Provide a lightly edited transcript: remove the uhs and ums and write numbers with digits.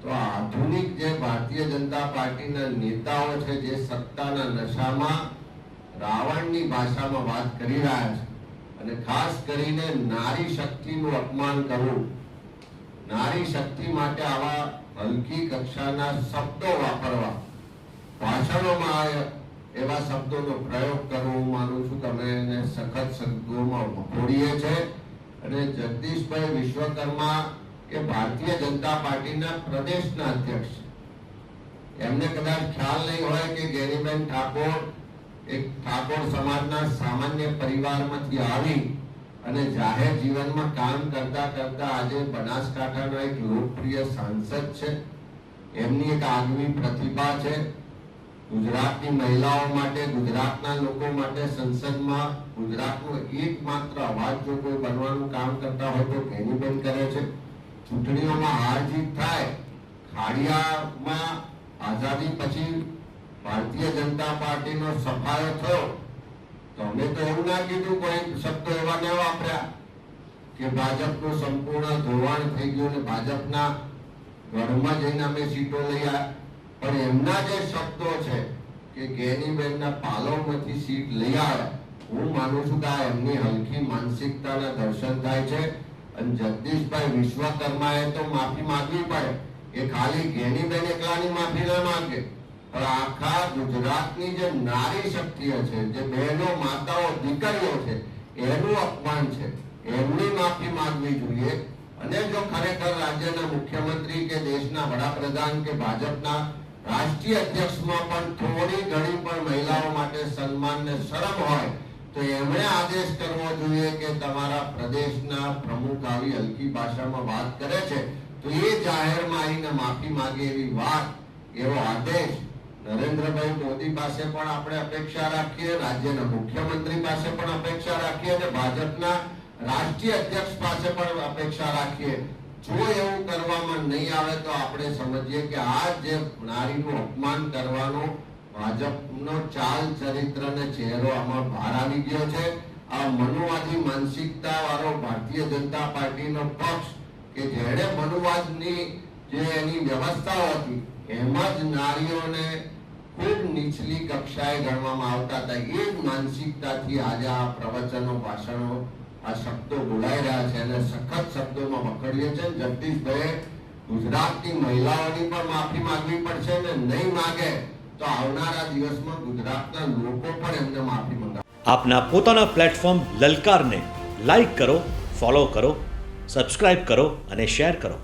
તો આધુનિક જે ભારતીય જનતા પાર્ટીના નેતાઓ છે, જે સત્તાના નશામાં રાવણની ભાષામાં વાત કરી રહ્યા છે અને ખાસ કરીને નારી શક્તિનું અપમાન કરવું, નારી શક્તિ માટે આવા હલકી કક્ષાના શબ્દો વાપરવા, ભાષણોમાં એવા શબ્દોનો પ્રયોગ કરવો, હું માનું છું કે અમે એને સખત શબ્દોમાં વખોડીએ છે. અને જગદીશભાઈ વિશ્વકર્મા એ ભારતીય જનતા પાર્ટીના પ્રદેશના અધ્યક્ષ છે. એમને કદાચ ખ્યાલ નહીં હોય કે ગેનીબેન ઠાકોર એક ઠાકોર સમાજના સામાન્ય પરિવારમાંથી આવી અને જાહેર જીવનમાં કામ કરતા કરતા આજે બનાસકાંઠાનો એક લોકપ્રિય સાંસદ છે. એમની એક આગવી પ્રતિભા છે. ગુજરાતની મહિલાઓ માટે, ગુજરાતના લોકો માટે સંસદમાં ગુજરાતનો એકમાત્ર અવાજ જો કોઈ બનવાનું કામ કરતા હોય તો ગેનીબેન કરે છે. ચૂંટણીઓમાં હાર જીત થાય, ખાડિયામાં આઝાદી પછી ભારતીય જનતા પાર્ટીનો સફાયો થયો તો અમે તો એવું ના કીધું, કોઈ શબ્દો એવા ન વાપર્યા કે ભાજપનું સંપૂર્ણ ધોવાણ થઈ ગયું અને ભાજપના ગઢમાં જઈને અમે સીટો લઈ આવ્યા. પણ એમના જે શબ્દો છે કે ગેનીબેનના પાલવમાંથી સીટ લઈ આવ્યા, હું માનું છું કે આ એમની હલકી માનસિકતાના દર્શન થાય છે. અને જગદીશભાઈ વિશ્વકર્માએ તો માફી માંગવી પડે. એ ખાલી ગેનીબેન એકલાની માફી ન માંગે, પણ આખા ગુજરાતની જે નારી શક્તિઓ છે, જે બહેનો, માતાઓ, દીકરીઓ છે, એનું અપમાન છે. એમની માફી માંગવી જોઈએ. અને જો ખરેખર રાજ્યના મુખ્યમંત્રી કે દેશના વડાપ્રધાન કે ભાજપના રાષ્ટ્રીય અધ્યક્ષમાં પણ થોડી ઘણી પણ મહિલાઓ માટે સન્માન ને શરમ હોય તો એમણે આદેશ કરવો જોઈએ કે તમારા પ્રદેશના પ્રમુખ આવી હલકી ભાષામાં વાત કરે છે તો એ જાહેરમાં આવીને માફી માંગે એવી વાત, એવો આદેશ નરેન્દ્રભાઈ મોદી પાસે પણ આપણે અપેક્ષા રાખીએ, રાજ્યના મુખ્યમંત્રી પાસે પણ અપેક્ષા રાખીએ અને ભાજપના રાષ્ટ્રીય અધ્યક્ષ પાસે પણ અપેક્ષા રાખીએ. જો એવું કરવામાં નહીં આવે તો આપણે સમજીએ કે આ જે નારીનું અપમાન કરવાનો ભાજપનો ચાલ, ચરિત્ર અને ચહેરો આમાં બહાર આવી ગયો છે. આ મનુવાદી માનસિકતા વાળો ભારતીય જનતા પાર્ટીનો પક્ષ કે જેણે મનુવાદની જે એની વ્યવસ્થાઓ હતી એમાં જ નારીઓને ખૂબ નીચલી કક્ષાએ ગણવામાં આવતા હતા. એ જ માનસિકતાથી આજે આ પ્રવચનો, ભાષણો, આ શબ્દો બોલાઈ રહ્યા છે અને સખત શબ્દોમાં વખોડીએ છે. જગદીશભાઈ ગુજરાતની મહિલાઓની પણ માફી માંગવી પડશે ને નહીં માંગે તો આવનારા દિવસમાં ગુજરાતના લોકો પણ એમને માફી માંગે. આપના પોતાના પ્લેટફોર્મ લલકારને લાઈક કરો, ફોલો કરો, સબસ્ક્રાઇબ કરો અને શેર કરો.